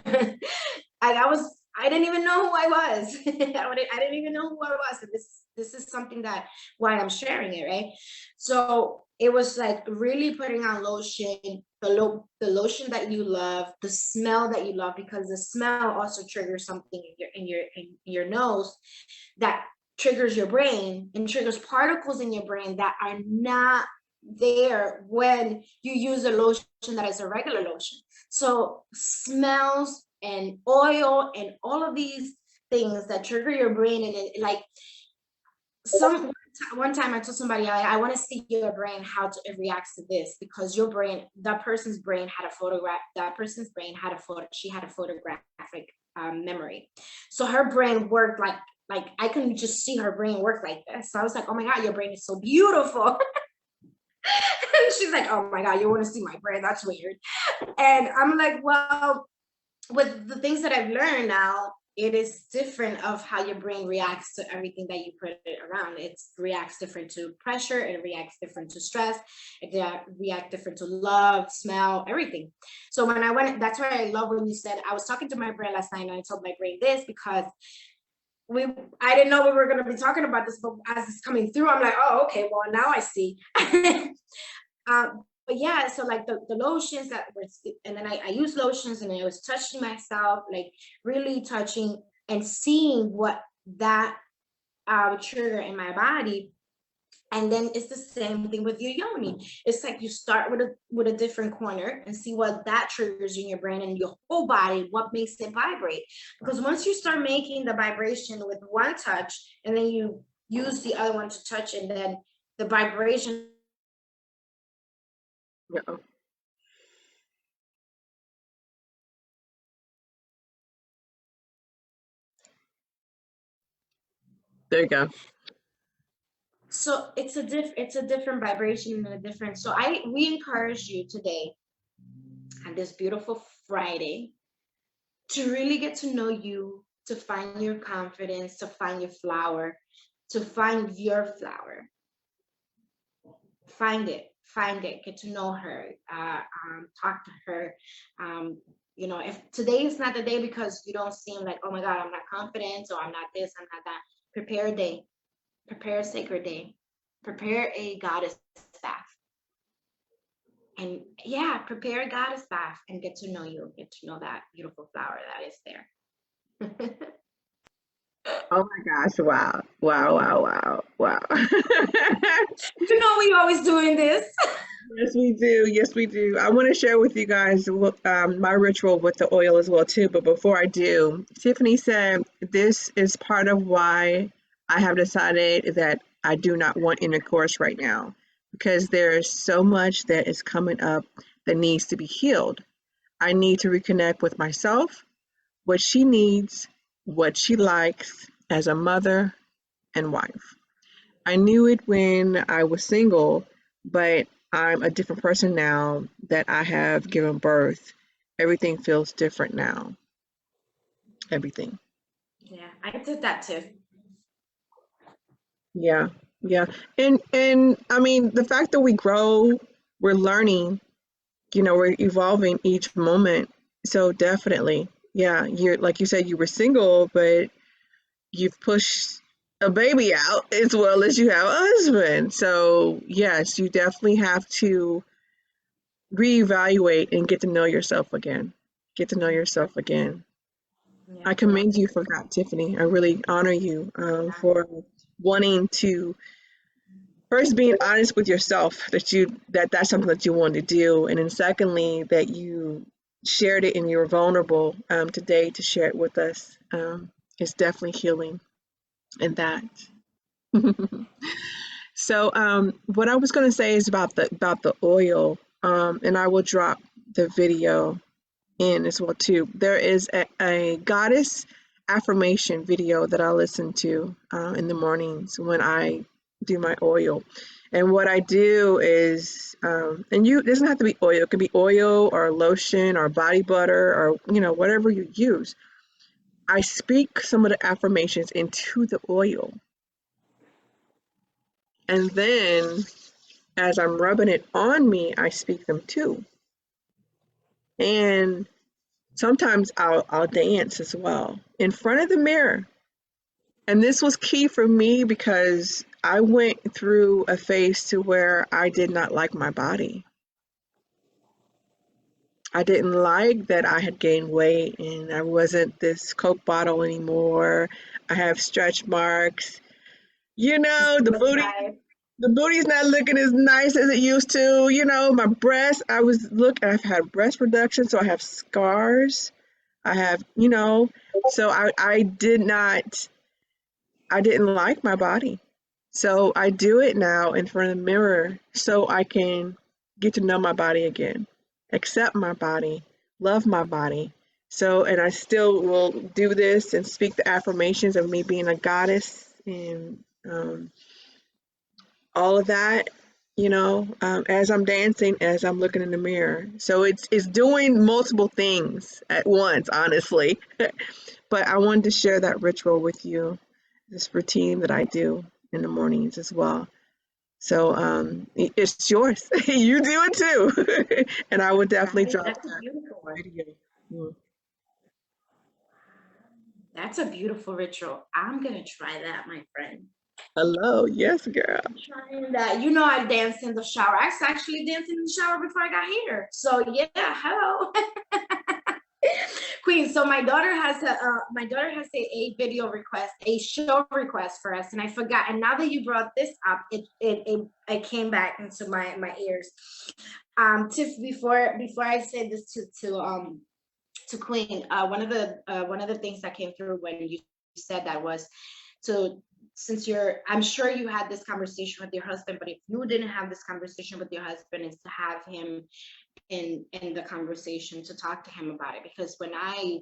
[SPEAKER 2] I didn't even know who I was. I didn't even know who I was. And this is something that why I'm sharing it, right? So it was like really putting on lotion, the lotion that you love, the smell that you love, because the smell also triggers something in your nose that triggers your brain and triggers particles in your brain that are not there when you use a lotion that is a regular lotion. So smells and oil and all of these things that trigger your brain, and it, like one time I told somebody, I want to see your brain how it reacts to this, because your brain, that person's brain had a photograph, she had a photographic memory. So her brain worked like I can just see her brain work like this. So I was like, oh my God, your brain is so beautiful. And she's like, oh my God, you want to see my brain? That's weird. And I'm like, well, with the things that I've learned now, it is different of how your brain reacts to everything that you put it around. It reacts different to pressure, it reacts different to stress, it reacts different to love, smell, everything. So when I went, that's why I love when you said, I was talking to my brain last night and I told my brain this, because I didn't know we were going to be talking about this, but as it's coming through, I'm like, oh, okay, well, now I see. But yeah, so like the lotions that were, and then I used lotions and I was touching myself, like really touching and seeing what that would trigger in my body. And then it's the same thing with your yoni. It's like you start with a different corner and see what that triggers in your brain and your whole body, what makes it vibrate. Because once you start making the vibration with one touch, and then you use the other one to touch, and then the vibration.
[SPEAKER 1] Yeah. There you go.
[SPEAKER 2] So it's a different vibration and a different. So we encourage you today on this beautiful Friday to really get to know you, to find your confidence, to find your flower, to find your flower. Find it, get to know her, talk to her. You know, if today is not the day because you don't seem like, oh my God, I'm not confident, or I'm not this, I'm not that, prepare a day, prepare a sacred day, prepare a goddess bath. And yeah, prepare a goddess bath and get to know you, get to know that beautiful flower that is there.
[SPEAKER 1] Oh my gosh, wow. Wow, wow, wow, wow.
[SPEAKER 2] You know we always doing this.
[SPEAKER 1] Yes, we do. Yes, we do. I want to share with you guys my ritual with the oil as well too. But before I do, Tiffany said this is part of why I have decided that I do not want intercourse right now, because there's so much that is coming up that needs to be healed. I need to reconnect with myself, what she needs, what she likes as a mother and wife. I knew it when I was single, but I'm a different person now that I have given birth. Everything feels different now. Everything.
[SPEAKER 2] Yeah, I did that too.
[SPEAKER 1] Yeah. Yeah. And I mean, the fact that we grow, we're learning, we're evolving each moment. So definitely. Yeah, you're like you said, you were single, but you've pushed a baby out as well as you have a husband. So yes, you definitely have to reevaluate and get to know yourself again. Get to know yourself again.
[SPEAKER 2] Yeah,
[SPEAKER 1] I commend you for that, Tiffany. I really honor you for wanting to first being honest with yourself that's something that you want to do, and then secondly that you shared it and you were vulnerable today to share it with us. It's definitely healing in that. So what I was going to say is about the oil, and I will drop the video in as well too. There is a goddess affirmation video that I listen to in the mornings when I do my oil. And what I do is, and it doesn't have to be oil. It could be oil or lotion or body butter or whatever you use. I speak some of the affirmations into the oil, and then as I'm rubbing it on me, I speak them too. And sometimes I'll dance as well in front of the mirror. And this was key for me because I went through a phase to where I did not like my body. I didn't like that I had gained weight and I wasn't this Coke bottle anymore. I have stretch marks. The booty's not looking as nice as it used to. My breasts, I've had breast reduction, so I have scars. I have, so I didn't like my body. So I do it now in front of the mirror so I can get to know my body again, accept my body, love my body. So, and I still will do this and speak the affirmations of me being a goddess and all of that, as I'm dancing, as I'm looking in the mirror. So it's doing multiple things at once, honestly. But I wanted to share that ritual with you, this routine that I do in the mornings as well. So it's yours. You do it too. And I would definitely
[SPEAKER 2] Right?
[SPEAKER 1] drop
[SPEAKER 2] That's a
[SPEAKER 1] that
[SPEAKER 2] beautiful one.
[SPEAKER 1] video. Mm.
[SPEAKER 2] That's a beautiful ritual. I'm gonna try that, my friend.
[SPEAKER 1] Hello. Yes, girl.
[SPEAKER 2] I'm trying that. You know, I dance in the shower. I actually danced in the shower before I got here. So yeah, hello. Queen. So my daughter has a video request, a show request for us, and I forgot. And now that you brought this up, it came back into my ears. Tiff, before I say this to Queen, one of the things that came through when you said that was, so since I'm sure you had this conversation with your husband, but if you didn't have this conversation with your husband, is to have him in the conversation, to talk to him about it. Because when I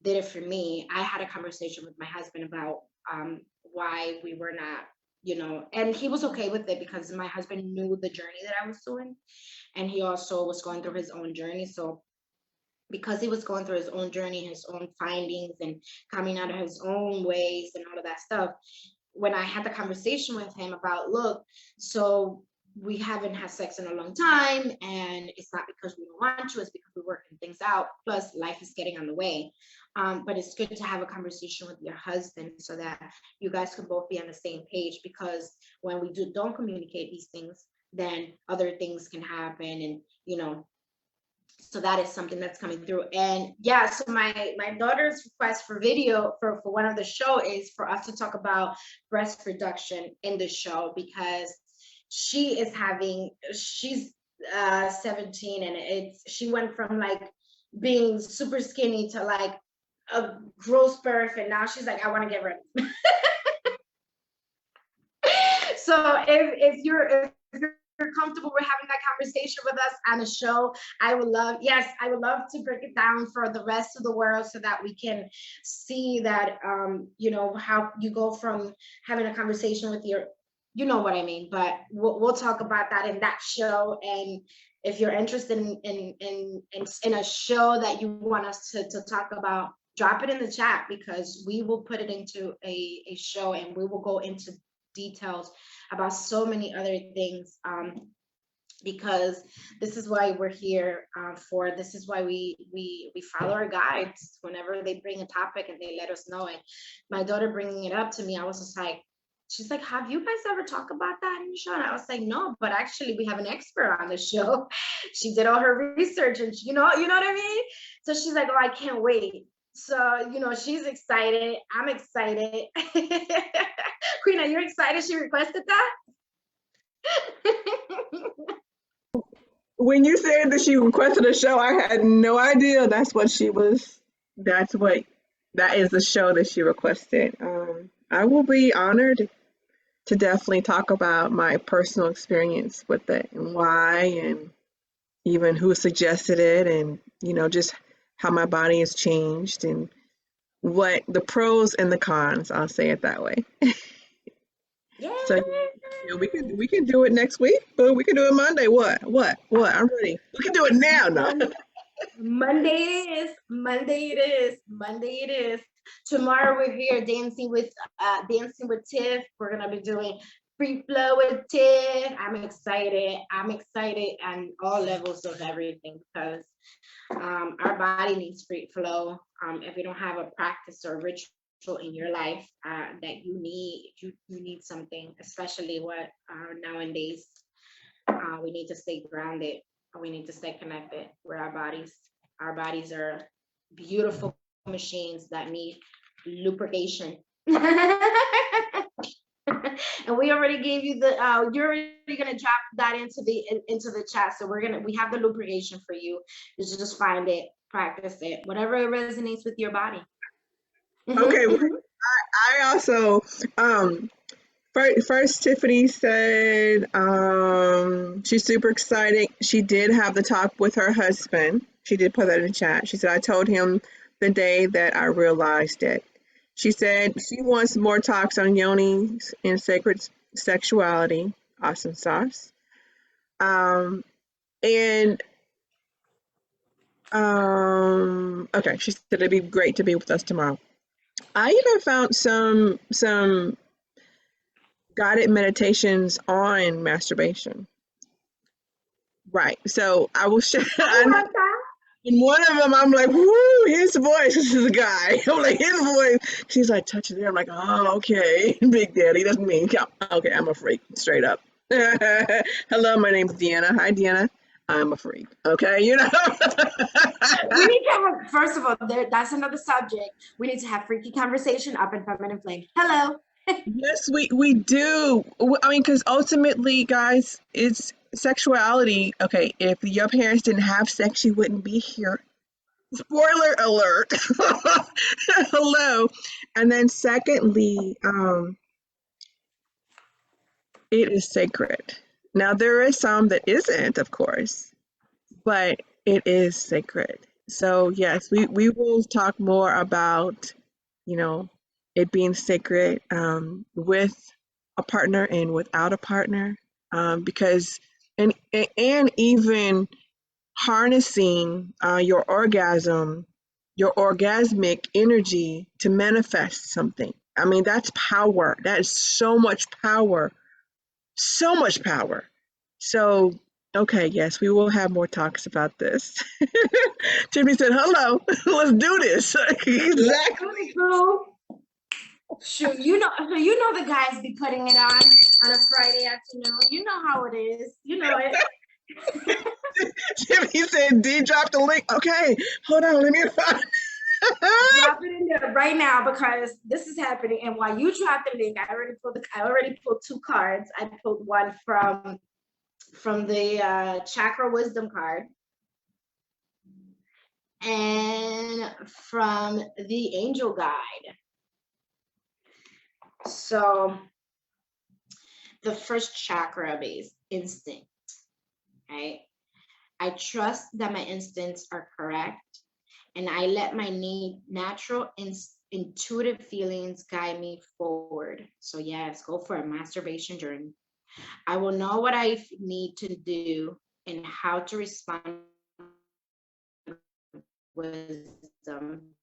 [SPEAKER 2] did it for me, I had a conversation with my husband about why we were not, and he was okay with it because my husband knew the journey that I was doing, and he also was going through his own journey. So because he was going through his own journey, his own findings, and coming out of his own ways and all of that stuff, when I had the conversation with him about, look, so we haven't had sex in a long time, and it's not because we don't want to, it's because we're working things out, plus life is getting on the way. But it's good to have a conversation with your husband so that you guys can both be on the same page, because when we don't communicate these things, then other things can happen, and so that is something that's coming through. And yeah, so my daughter's request for video for one of the show is for us to talk about breast reduction in the show, because she's 17, and she went from like being super skinny to like a gross birth, and now she's like, I want to get rid of it. So if you're comfortable with having that conversation with us on a show, I would love to break it down for the rest of the world so that we can see that, how you go from having a conversation with your, you know what I mean, but we'll talk about that in that show. And if you're interested in a show that you want us to talk about, drop it in the chat, because we will put it into a show, and we will go into details about so many other things, because this is why we're here for. This is why we follow our guides whenever they bring a topic and they let us know. And my daughter bringing it up to me, I was just like, she's like, have you guys ever talked about that in the show? And I was like, no, but actually we have an expert on the show. She did all her research, and you know what I mean? So she's like, oh, I can't wait. So, she's excited. I'm excited. Queen, are you excited she requested that?
[SPEAKER 1] When you said that she requested a show, I had no idea that is the show that she requested. I will be honored to definitely talk about my personal experience with it and why, and even who suggested it, and just how my body has changed, and what the pros and the cons, I'll say it that way.
[SPEAKER 2] Yeah.
[SPEAKER 1] So we can do it next week, but we can do it Monday. What? I'm ready. We can do it now. No.
[SPEAKER 2] Monday it is. Tomorrow we're here dancing with Tiff. We're gonna be doing free flow with Tiff. I'm excited on all levels of everything, because our body needs free flow. If you don't have a practice or ritual in your life that you need something, especially what nowadays we need to stay grounded. We need to stay connected with our bodies. Our bodies are beautiful machines that need lubrication. And we already gave you you're already gonna drop that into the chat. So we have the lubrication for you. You should just find it, practice it, whatever resonates with your body.
[SPEAKER 1] Okay. I also first Tiffany said she's super excited. She did have the talk with her husband. She did put that in the chat. She said, I told him the day that I realized it. She said she wants more talks on yonis and sacred sexuality. Awesome sauce. And Okay, she said it'd be great to be with us tomorrow. I even found some guided meditations on masturbation. Right. So I will share.
[SPEAKER 2] I
[SPEAKER 1] I know
[SPEAKER 2] love that.
[SPEAKER 1] in one of them, I'm like, "Woo, his voice." This is a guy. I'm like, his voice. She's like, touch it there. I'm like, oh, okay. Big Daddy. That's me. Yeah, okay, I'm a freak. Straight up. Hello, my name's DeAnna. Hi, DeAnna. I'm a freak. Okay, you know.
[SPEAKER 2] We need to have, first of all, that's another subject. We need to have freaky conversation up in Feminine Flame. Hello.
[SPEAKER 1] Yes, we do. I mean, because ultimately, guys, it's sexuality. Okay, if your parents didn't have sex, you wouldn't be here. Spoiler alert. Hello. And then secondly, it is sacred. Now there is some that isn't, of course, but it is sacred. So yes, we will talk more about, you know, it being sacred with a partner and without a partner, because and even harnessing your orgasmic energy to manifest something. I mean, that's power. That is so much power, so much power. So, okay, yes, we will have more talks about this. Tiffany said, hello, let's do this. Exactly.
[SPEAKER 2] Really cool. Shoot, so the guys be putting it on a Friday afternoon. You know how it is. You know it.
[SPEAKER 1] Tiffany said, D, drop the link. Okay, hold on, let me find.
[SPEAKER 2] Drop it in there right now because this is happening. And while you drop the link, I already pulled two cards. I pulled one from the chakra wisdom card and from the angel guide. So the first chakra base instinct, right? I trust that my instincts are correct, and I let my natural intuitive feelings guide me forward. So yes, go for a masturbation journey. I will know what I need to do and how to respond with wisdom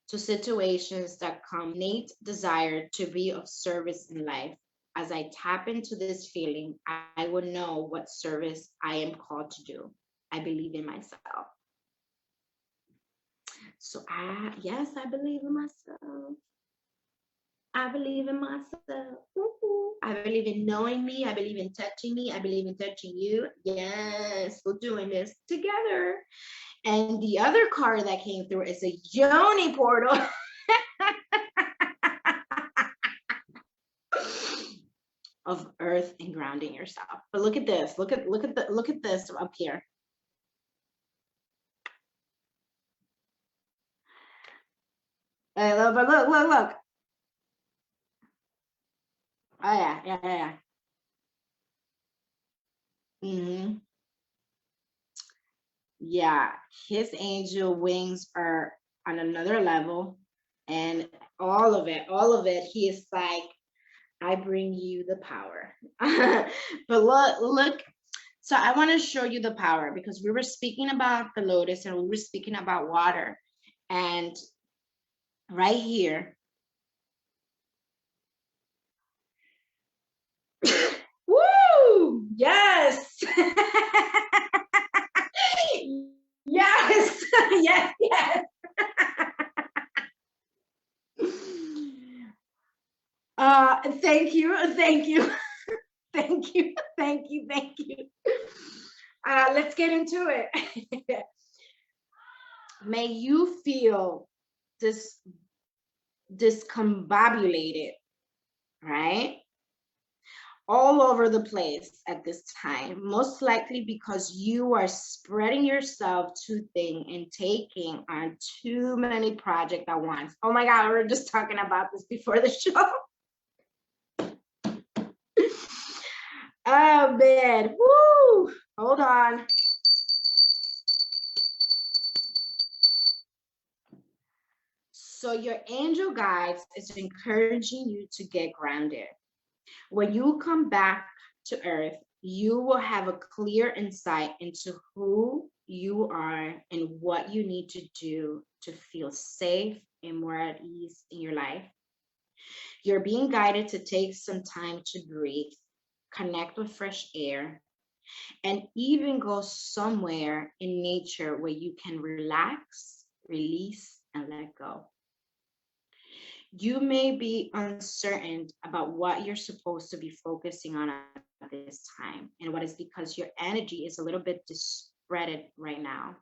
[SPEAKER 2] to situations that come. Innate desire to be of service in life. As I tap into this feeling, I will know what service I am called to do. I believe in myself. So yes, I believe in myself. I believe in myself. Woo-hoo. I believe in knowing me. I believe in touching me. I believe in touching you. Yes, we're doing this together. And the other card that came through is a Yoni portal. Of earth and grounding yourself. But look at this. Look at this up here. Hey, look. Oh yeah. Mm-hmm. Yeah, his angel wings are on another level, and all of it, he is like, I bring you the power. But look. So I want to show you the power because we were speaking about the lotus and we were speaking about water, and right here. Woo! Yes. Yes. Yes. Thank you. Thank you. Let's get into it. May you feel discombobulated, right? All over the place at this time, most likely because you are spreading yourself too thin and taking on too many projects at once. Oh my God, we were just talking about this before the show. Oh man, woo! Hold on. So your angel guides is encouraging you to get grounded. When you come back to earth, you will have a clear insight into who you are and what you need to do to feel safe and more at ease in your life. You're being guided to take some time to breathe, connect with fresh air, and even go somewhere in nature where you can relax, release, and let go. You may be uncertain about what you're supposed to be focusing on at this time, and what is because your energy is a little bit disparate right now.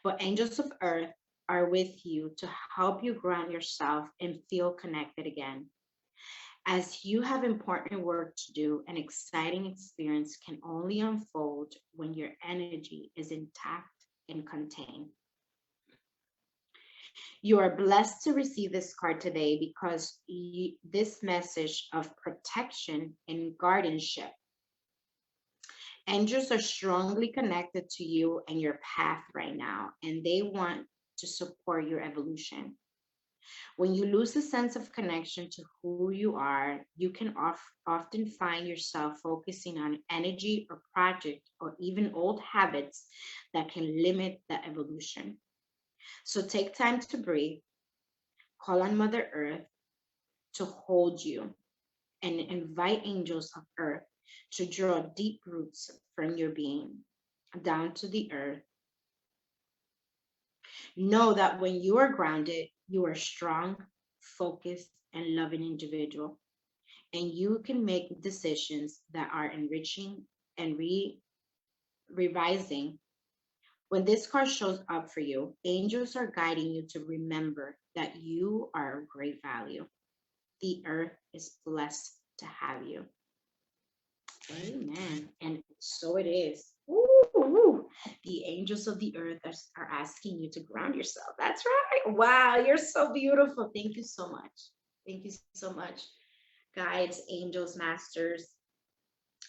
[SPEAKER 2] But angels of earth are with you to help you ground yourself and feel connected again. As you have important work to do, an exciting experience can only unfold when your energy is intact and contained. You are blessed to receive this card today because this message of protection and guardianship. Angels are strongly connected to you and your path right now, and they want to support your evolution. When you lose a sense of connection to who you are, you can often find yourself focusing on energy or project or even old habits that can limit the evolution. So take time to breathe, call on Mother Earth to hold you, and invite angels of earth to draw deep roots from your being down to the earth. Know that when you are grounded, you are strong, focused, and loving individual, and you can make decisions that are enriching and revising. When this card shows up for you, angels are guiding you to remember that you are of great value. The earth is blessed to have you. Amen. And so it is. Woo, woo. The angels of the earth are asking you to ground yourself. That's right. Wow, you're so beautiful. Thank you so much. Thank you so much. Guides, angels, masters,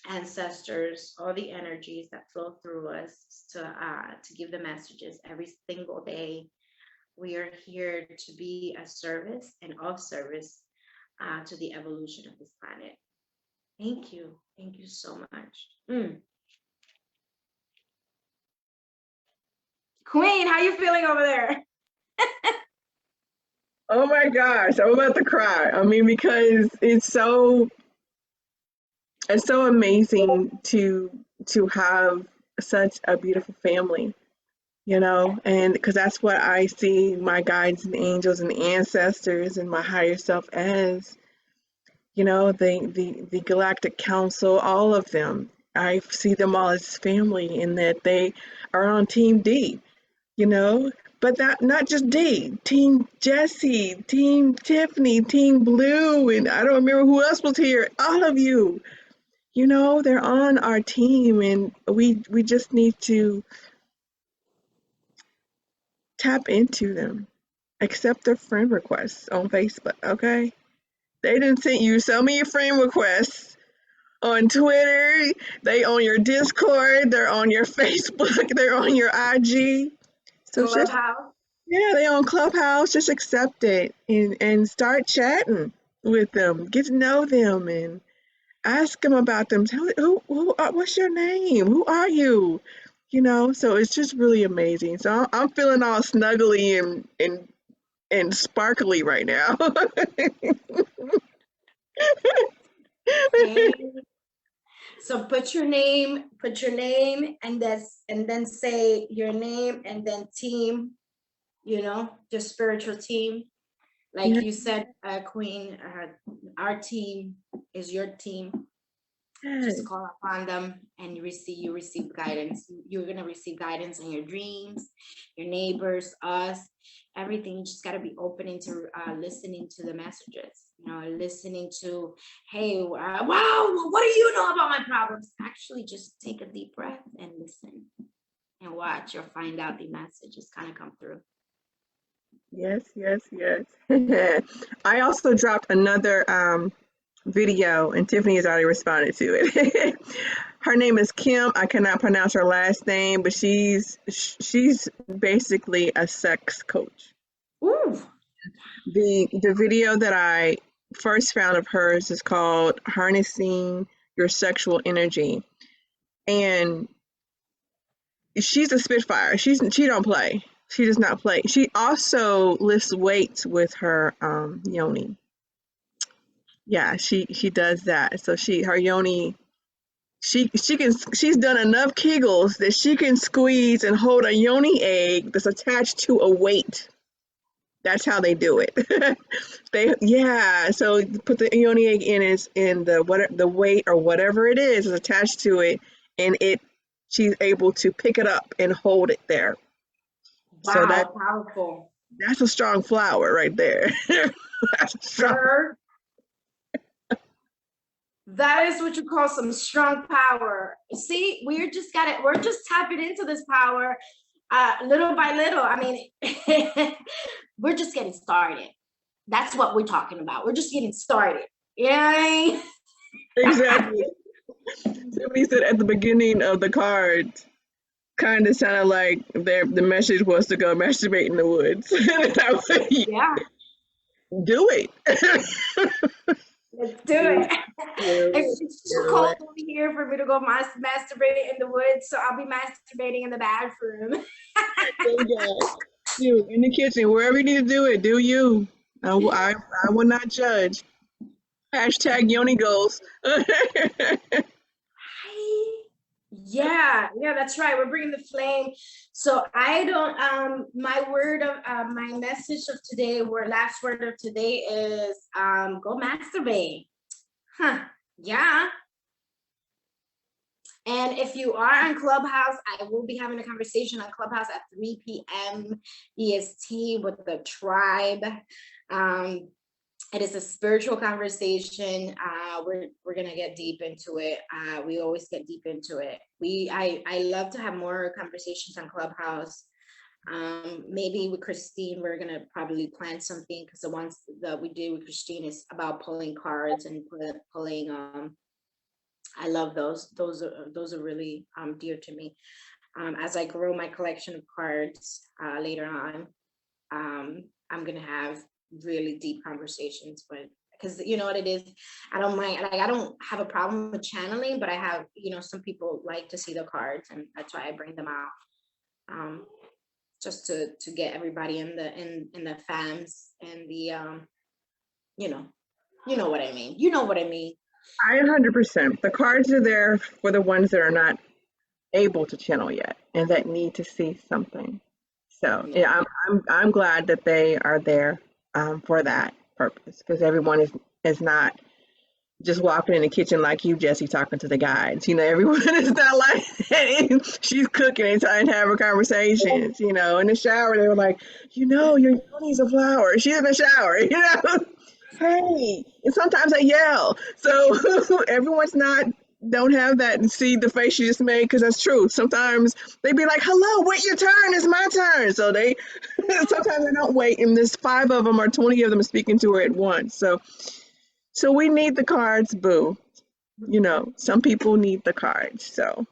[SPEAKER 2] ancestors, all the energies that flow through us to give the messages every single day. We are here to be a service and of service to the evolution of this planet. Thank you. Thank you so much. Queen, how you feeling over there?
[SPEAKER 1] Oh my gosh, I'm about to cry. I mean, because it's so amazing to have such a beautiful family, you know, and because that's what I see my guides and angels and ancestors and my higher self as, you know, the galactic council, all of them. I see them all as family in that they are on team D, you know, but that not just D, team Jesse, team Tiffany, team Blue, and I don't remember who else was here. All of you, you know, they're on our team, and we just need to tap into them. Accept their friend requests on Facebook, okay? They didn't send you so many friend requests on Twitter, they on your Discord, they're on your Facebook, they're on your IG. So just,
[SPEAKER 2] Clubhouse.
[SPEAKER 1] yeah, they on Clubhouse. Just accept it and start chatting with them. Get to know them and ask them about them. Tell what's your name? Who are you? You know, so it's just really amazing. So I'm feeling all snuggly and sparkly right now.
[SPEAKER 2] So put your name, and then say your name and then team, you know, your spiritual team. Like
[SPEAKER 1] Yeah.
[SPEAKER 2] you said, Queen, our team is your team. Just call upon them and you receive guidance. You're gonna receive guidance in your dreams, your neighbors, us, everything. You just gotta be open into listening to the messages, you know, listening to, hey, wow, what do you know about my problems? Actually, just take a deep breath and listen and watch. You'll find out the messages kind of come through.
[SPEAKER 1] Yes, yes, yes. I also dropped another video, and Tiffany has already responded to it. Her name is Kim. I cannot pronounce her last name, but she's basically a sex coach.
[SPEAKER 2] Ooh.
[SPEAKER 1] The video that I first found of hers is called Harnessing Your Sexual Energy. And she's a Spitfire. She don't play. She does not play. She also lifts weights with her yoni. Yeah, she does that. So her yoni, she's done enough Kegels that she can squeeze and hold a yoni egg that's attached to a weight. That's how they do it. So put the yoni egg in the weight or whatever it is attached to it, and she's able to pick it up and hold it there. So
[SPEAKER 2] Wow, powerful.
[SPEAKER 1] That's a strong flower right there. That's strong.
[SPEAKER 2] That is what you call some strong power. See, we're just tapping into this power little by little. I mean, we're just getting started. That's what we're talking about. We're just getting started. Yeah.
[SPEAKER 1] Exactly. Somebody said at the beginning of the card, kind of sounded like the message was to go masturbate in the woods.
[SPEAKER 2] Yeah.
[SPEAKER 1] Do it.
[SPEAKER 2] Let's do it. It's too cold over here for me to go masturbating in the woods, so I'll be masturbating in the bathroom.
[SPEAKER 1] You in the kitchen, wherever you need to do it, do you. I will not judge. Hashtag Yoni goals.
[SPEAKER 2] Yeah, that's right. We're bringing the flame. So I don't, my message of today, last word of today is go masturbate. Huh, yeah. And if you are on Clubhouse, I will be having a conversation on Clubhouse at 3 p.m. EST with the tribe. It is a spiritual conversation. We're gonna get deep into it. We always get deep into it. I love to have more conversations on Clubhouse. Maybe with Christine, we're gonna probably plan something, because the ones that we do with Christine is about pulling cards and pulling. I love those. Those are really dear to me. As I grow my collection of cards later on, I'm gonna have really deep conversations because you know what it is, I don't mind, like I don't have a problem with channeling, but I have, some people like to see the cards, and that's why I bring them out, just to get everybody in the fams and the you know what I mean.
[SPEAKER 1] I 100%. The cards are there for the ones that are not able to channel yet and that need to see something. So yeah, I'm glad that they are there for that purpose, because everyone is not just walking in the kitchen like you, Jesse, talking to the guides. Everyone is not like that. She's cooking and having conversations. In the shower, they were like, your yoni's a flower. She's in the shower. Hey, and sometimes I yell. So everyone's don't have that and see the face you just made, because that's true. Sometimes they be like, hello, wait your turn, it's my turn. So they sometimes they don't wait, and there's 5 of them or 20 of them speaking to her at once. So we need the cards, boo. Some people need the cards. So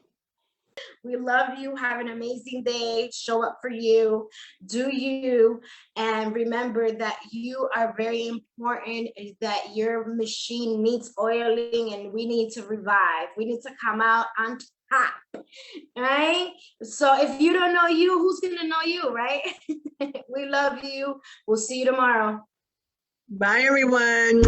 [SPEAKER 2] we love you. Have an amazing day. Show up for you. Do you. And remember that you are very important, that your machine needs oiling, and we need to revive. We need to come out on top. Right? So if you don't know you, who's going to know you, right? We love you. We'll see you tomorrow.
[SPEAKER 1] Bye, everyone.